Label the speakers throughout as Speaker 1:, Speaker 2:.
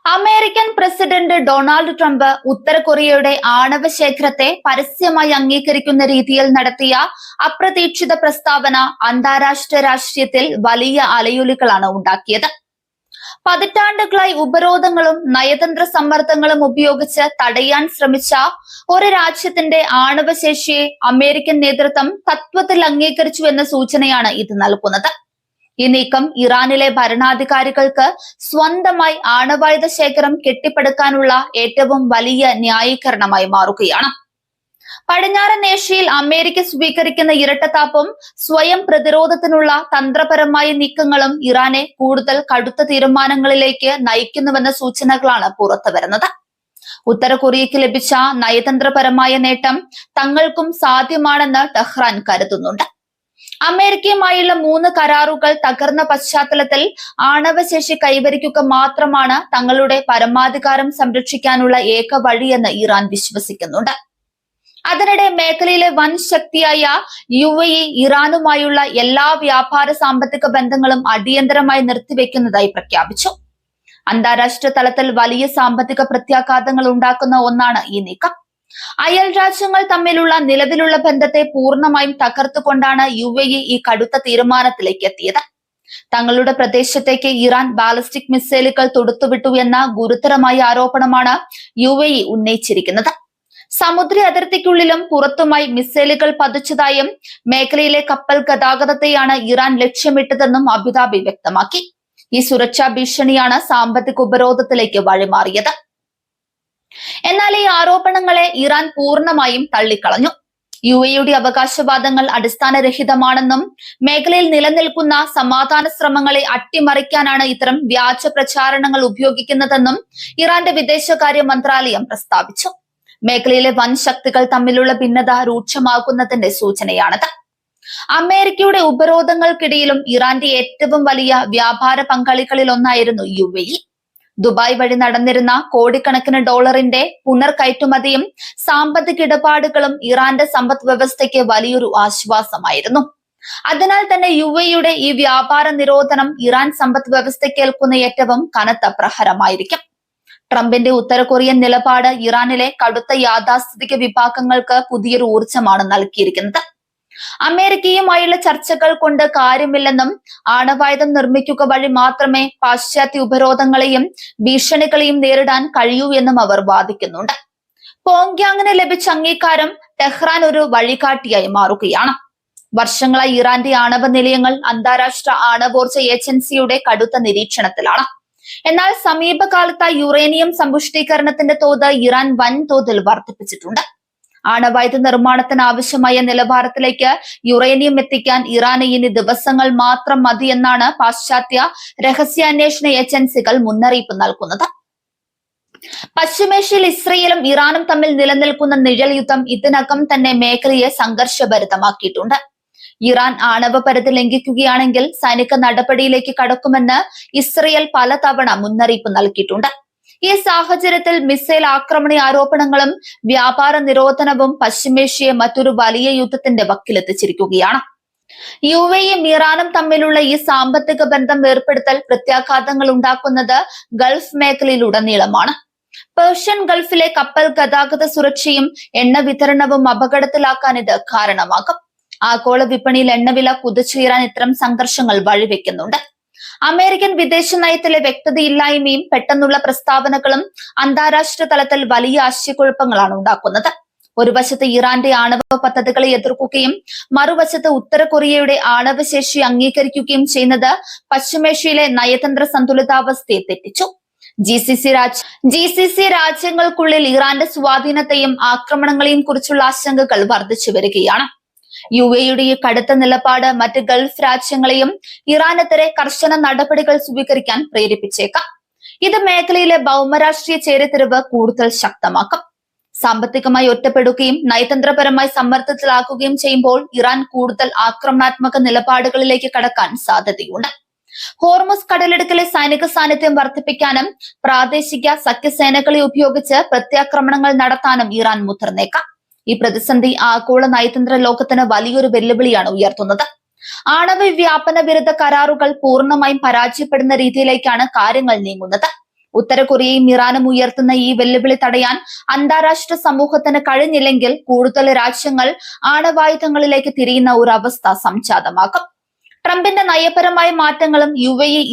Speaker 1: American president Donald Trump ഉത്തര കൊറിയയുടെ ആണവ ശേഖരത്തെ പരസ്യമായി അംഗീകരിക്കുന്ന രീതിയിൽ നടത്തിയ അപ്രതീക്ഷിത പ്രസ്താവന അന്താരാഷ്ട്ര രാഷ്ട്രീയത്തിൽ വലിയ അലയൊലികളാണ് ഉണ്ടാക്കിയത്. പതിറ്റാണ്ടുകളായി ഉപരോധങ്ങളും നയതന്ത്ര സമ്മർദ്ദങ്ങളും ഉപയോഗിച്ച് തടയാൻ ശ്രമിച്ച ഒരു രാജ്യത്തിന്റെ ആണവശേഷിയെ അമേരിക്കൻ നേതൃത്വം തത്വത്തിൽ അംഗീകരിച്ചു എന്ന സൂചനയാണ് ഇത് നൽകുന്നത്. ഈ നീക്കം ഇറാനിലെ ഭരണാധികാരികൾക്ക് സ്വന്തമായി ആണവായുധ ശേഖരം കെട്ടിപ്പടുക്കാനുള്ള ഏറ്റവും വലിയ ന്യായീകരണമായി മാറുകയാണ്. പടിഞ്ഞാറൻ ഏഷ്യയിൽ അമേരിക്ക സ്വീകരിക്കുന്ന ഇരട്ടത്താപ്പും സ്വയം പ്രതിരോധത്തിനുള്ള തന്ത്രപരമായ നീക്കങ്ങളും ഇറാനെ കൂടുതൽ കടുത്ത തീരുമാനങ്ങളിലേക്ക് നയിക്കുന്നുവെന്ന സൂചനകളാണ് പുറത്തുവരുന്നത്. ഉത്തര കൊറിയയ്ക്ക് ലഭിച്ച നയതന്ത്രപരമായ നേട്ടം തങ്ങൾക്കും സാധ്യമാണെന്ന് ടെഹ്റാൻ കരുതുന്നുണ്ട്. അമേരിക്കയുമായുള്ള 3 കരാറുകൾ തകർന്ന പശ്ചാത്തലത്തിൽ ആണവശേഷി കൈവരിക്കുക മാത്രമാണ് തങ്ങളുടെ പരമാധികാരം സംരക്ഷിക്കാനുള്ള ഏക വഴിയെന്ന് ഇറാൻ വിശ്വസിക്കുന്നുണ്ട്. അതിനിടെ മേഖലയിലെ വൻ ശക്തിയായ UAE ഇറാനുമായുള്ള എല്ലാ വ്യാപാര സാമ്പത്തിക ബന്ധങ്ങളും അടിയന്തരമായി നിർത്തിവെക്കുന്നതായി പ്രഖ്യാപിച്ചു. അന്താരാഷ്ട്ര തലത്തിൽ വലിയ സാമ്പത്തിക പ്രത്യാഘാതങ്ങൾ ഉണ്ടാക്കുന്ന ഒന്നാണ് ഈ നീക്കം. അയൽ രാജ്യങ്ങൾ തമ്മിലുള്ള നിലവിലുള്ള ബന്ധത്തെ പൂർണ്ണമായും തകർത്തുകൊണ്ടാണ് UAE ഈ കടുത്ത തീരുമാനത്തിലേക്ക് എത്തിയത്. തങ്ങളുടെ പ്രദേശത്തേക്ക് ഇറാൻ ബാലിസ്റ്റിക് മിസൈലുകൾ തൊടുത്തുവിട്ടു എന്ന ഗുരുതരമായ ആരോപണമാണ് UAE ഉന്നയിച്ചിരിക്കുന്നത്. സമുദ്ര അതിർത്തിക്കുള്ളിലും പുറത്തുമായി മിസൈലുകൾ പതിച്ചതായും മേഖലയിലെ കപ്പൽ ഗതാഗതത്തെയാണ് ഇറാൻ ലക്ഷ്യമിട്ടതെന്നും അബുദാബി വ്യക്തമാക്കി. ഈ സുരക്ഷാ ഭീഷണിയാണ് സാമ്പത്തിക ഉപരോധത്തിലേക്ക് വഴിമാറിയത്. എന്നാൽ ഈ ആരോപണങ്ങളെ ഇറാൻ പൂർണ്ണമായും തള്ളിക്കളഞ്ഞു. UAEയുടെ അവകാശവാദങ്ങൾ അടിസ്ഥാനരഹിതമാണെന്നും മേഖലയിൽ നിലനിൽക്കുന്ന സമാധാന ശ്രമങ്ങളെ അട്ടിമറിക്കാനാണ് ഇത്തരം വ്യാജ പ്രചാരണങ്ങൾ ഉപയോഗിക്കുന്നതെന്നും ഇറാന്റെ വിദേശകാര്യ മന്ത്രാലയം പ്രസ്താവിച്ചു. മേഖലയിലെ വൻ ശക്തികൾ തമ്മിലുള്ള ഭിന്നത രൂക്ഷമാകുന്നതിന്റെ സൂചനയാണത്. അമേരിക്കയുടെ ഉപരോധങ്ങൾക്കിടയിലും ഇറാന്റെ ഏറ്റവും വലിയ വ്യാപാര പങ്കാളികളിൽ ഒന്നായിരുന്നു UAE. ദുബായ് വഴി നടന്നിരുന്ന കോടിക്കണക്കിന് ഡോളറിന്റെ പുനർകയറ്റുമതിയും സാമ്പത്തിക ഇടപാടുകളും ഇറാന്റെ സമ്പദ് വ്യവസ്ഥയ്ക്ക് വലിയൊരു ആശ്വാസമായിരുന്നു. അതിനാൽ തന്നെ UAEയുടെ ഈ വ്യാപാര നിരോധനം ഇറാൻ സമ്പദ് വ്യവസ്ഥയ്ക്ക് ഏൽക്കുന്ന ഏറ്റവും കനത്ത പ്രഹരമായിരിക്കും. ട്രംപിന്റെ ഉത്തര കൊറിയൻ നിലപാട് ഇറാനിലെ കടുത്ത യാഥാസ്ഥിതിക വിഭാഗങ്ങൾക്ക് പുതിയൊരു ഊർജമാണ് നൽകിയിരിക്കുന്നത്. അമേരിക്കയുമായുള്ള ചർച്ചകൾ കൊണ്ട് കാര്യമില്ലെന്നും ആണവായുധം നിർമ്മിക്കുക വഴി മാത്രമേ പാശ്ചാത്യ ഉപരോധങ്ങളെയും ഭീഷണികളെയും നേരിടാൻ കഴിയൂ എന്നും അവർ വാദിക്കുന്നുണ്ട്. പോങ്യാങ്ങിന് ലഭിച്ച അംഗീകാരം ടെഹ്റാൻ ഒരു വഴികാട്ടിയായി മാറുകയാണ്. വർഷങ്ങളായി ഇറാന്റെ ആണവ നിലയങ്ങൾ അന്താരാഷ്ട്ര ആണവോർജ ഏജൻസിയുടെ കടുത്ത നിരീക്ഷണത്തിലാണ്. എന്നാൽ സമീപകാലത്തായി യുറേനിയം സമ്പുഷ്ടീകരണത്തിന്റെ തോത് ഇറാൻ വൻതോതിൽ വർദ്ധിപ്പിച്ചിട്ടുണ്ട്. ആണവായുധ നിർമ്മാണത്തിന് ആവശ്യമായ നിലവാരത്തിലേക്ക് യുറേനിയം എത്തിക്കാൻ ഇറാന് ഇനി ദിവസങ്ങൾ മാത്രം മതിയെന്നാണ് പാശ്ചാത്യ രഹസ്യാന്വേഷണ ഏജൻസികൾ മുന്നറിയിപ്പ് നൽകുന്നത്. പശ്ചിമേഷ്യയിൽ ഇസ്രയേലും ഇറാനും തമ്മിൽ നിലനിൽക്കുന്ന നിഴൽ യുദ്ധം ഇതിനകം തന്നെ മേഖലയെ സംഘർഷഭരിതമാക്കിയിട്ടുണ്ട്. ഇറാൻ ആണവ പരിധി ലംഘിക്കുകയാണെങ്കിൽ സൈനിക നടപടിയിലേക്ക് കടക്കുമെന്ന് ഇസ്രയേൽ പലതവണ മുന്നറിയിപ്പ് നൽകിയിട്ടുണ്ട്. ഈ സാഹചര്യത്തിൽ മിസൈൽ ആക്രമണ ആരോപണങ്ങളും വ്യാപാര നിരോധനവും പശ്ചിമേഷ്യയെ മറ്റൊരു വലിയ യുദ്ധത്തിന്റെ വക്കിലെത്തിച്ചിരിക്കുകയാണ്. UAEയും ഇറാനും തമ്മിലുള്ള ഈ സാമ്പത്തിക ബന്ധം ഏർപ്പെടുത്തൽ പ്രത്യാഘാതങ്ങൾ ഉണ്ടാക്കുന്നത് ഗൾഫ് മേഖലയിലുടനീളമാണ്. പേർഷ്യൻ ഗൾഫിലെ കപ്പൽ ഗതാഗത സുരക്ഷയും എണ്ണ വിതരണവും അപകടത്തിലാക്കാൻ ഇത് കാരണമാകും. ആഗോള വിപണിയിൽ എണ്ണവില കുതിച്ചുയരാൻ ഇത്തരം സംഘർഷങ്ങൾ വഴിവെക്കുന്നുണ്ട്. അമേരിക്കൻ വിദേശ നയത്തിലെ വ്യക്തതയില്ലായ്മയും പെട്ടെന്നുള്ള പ്രസ്താവനകളും അന്താരാഷ്ട്ര തലത്തിൽ വലിയ ആശയക്കുഴപ്പങ്ങളാണ് ഉണ്ടാക്കുന്നത്. ഒരു വശത്ത് ഇറാന്റെ ആണവ പദ്ധതികളെ എതിർക്കുകയും മറുവശത്ത് ഉത്തര കൊറിയയുടെ ആണവശേഷി അംഗീകരിക്കുകയും ചെയ്യുന്നത് പശ്ചിമേഷ്യയിലെ നയതന്ത്ര സന്തുലിതാവസ്ഥയെ തെറ്റിച്ചു. GCC രാജ്യങ്ങൾക്കുള്ളിൽ ഇറാന്റെ സ്വാധീനത്തെയും ആക്രമണങ്ങളെയും കുറിച്ചുള്ള ആശങ്കകൾ വർദ്ധിച്ചു വരികയാണ്. UAEയുടെ ഈ കടുത്ത നിലപാട് മറ്റ് ഗൾഫ് രാജ്യങ്ങളെയും ഇറാനെതിരെ കർശന നടപടികൾ സ്വീകരിക്കാൻ പ്രേരിപ്പിച്ചേക്കാം. ഇത് മേഖലയിലെ ഭൗമരാഷ്ട്രീയ ചേരിതിരിവ് കൂടുതൽ ശക്തമാക്കും. സാമ്പത്തികമായി ഒറ്റപ്പെടുകയും നയതന്ത്രപരമായി സമ്മർദ്ദത്തിലാക്കുകയും ചെയ്യുമ്പോൾ ഇറാൻ കൂടുതൽ ആക്രമണാത്മക നിലപാടുകളിലേക്ക് കടക്കാൻ സാധ്യതയുണ്ട്. ഹോർമുസ് കടലിടുക്കിലെ സൈനിക സാന്നിധ്യം വർദ്ധിപ്പിക്കാനും പ്രാദേശിക സഖ്യസേനകളെ ഉപയോഗിച്ച് പ്രത്യാക്രമണങ്ങൾ നടത്താനും ഇറാൻ മുതിർന്നേക്കാം. ഈ പ്രതിസന്ധി ആഗോള നയതന്ത്ര ലോകത്തിന് വലിയൊരു വെല്ലുവിളിയാണ് ഉയർത്തുന്നത്. ആണവ വ്യാപന വിരുദ്ധ കരാറുകൾ പൂർണ്ണമായും പരാജയപ്പെടുന്ന രീതിയിലേക്കാണ് കാര്യങ്ങൾ നീങ്ങുന്നത്. ഉത്തര കൊറിയയും ഇറാനും ഉയർത്തുന്ന ഈ വെല്ലുവിളി തടയാൻ അന്താരാഷ്ട്ര സമൂഹത്തിന് കഴിഞ്ഞില്ലെങ്കിൽ കൂടുതൽ രാജ്യങ്ങൾ ആണവായുധങ്ങളിലേക്ക് തിരിയുന്ന ഒരു അവസ്ഥ സംജാതമാക്കും. ട്രംപിന്റെ നയപരമായ മാറ്റങ്ങളും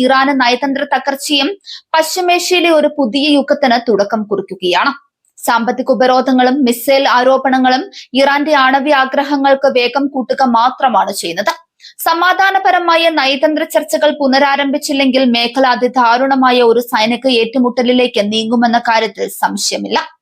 Speaker 1: ഇറാന് നയതന്ത്ര തകർച്ചയും പശ്ചിമേഷ്യയിലെ ഒരു പുതിയ യുഗത്തിന് തുടക്കം കുറിക്കുകയാണ്. സാമ്പത്തിക ഉപരോധങ്ങളും മിസൈൽ ആരോപണങ്ങളും ഇറാന്റെ ആണവ ആഗ്രഹങ്ങൾക്ക് വേഗം കൂട്ടുക മാത്രമാണ് ചെയ്യുന്നത്. സമാധാനപരമായ നയതന്ത്ര ചർച്ചകൾ പുനരാരംഭിച്ചില്ലെങ്കിൽ മേഖല അതിദാരുണമായ ഒരു സൈനിക ഏറ്റുമുട്ടലിലേക്ക് നീങ്ങുമെന്ന കാര്യത്തിൽ സംശയമില്ല.